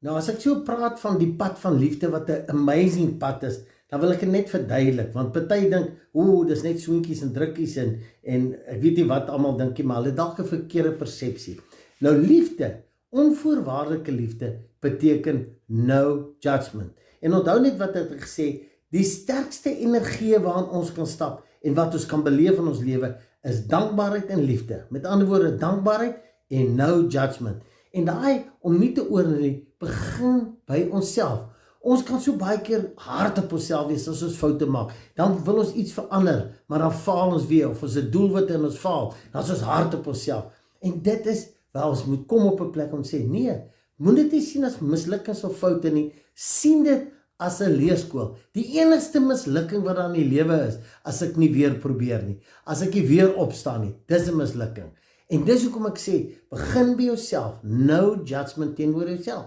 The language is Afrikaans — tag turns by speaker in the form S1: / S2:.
S1: Nou as ek so praat van die pad van liefde wat 'n amazing pad is, dan wil ek dit net verduidelik, want party dink, dis net soentjies en drukkies en ek weet nie wat almal dink nie, maar hulle het dalk 'n verkeerde persepsie. Nou liefde, onvoorwaardelike liefde beteken no judgment. En onthou net wat ek gesê, die sterkste energie waarin ons kan stap en wat ons kan beleef in ons lewe is dankbaarheid en liefde. Met ander woorde, dankbaarheid en no judgment. En daai om nie te oordeel nie, begin by onsself. Ons kan so baie keer hard op onsself wees as ons foute maak. Dan wil ons iets verander, maar dan faal ons weer, of ons 'n doelwit en ons faal, dan is ons hard op onsself. En dit is waar ons moet kom op 'n plek om sê, nee, moet dit nie sien as mislukkings of foute nie, sien dit as 'n leerskool. Die enigste mislukking wat daar in die lewe is, as ek nie weer probeer nie, as ek nie weer opstaan nie, dis 'n mislukking. En dis hoekom ek sê, begin by jouself, no judgment teenoor jouself.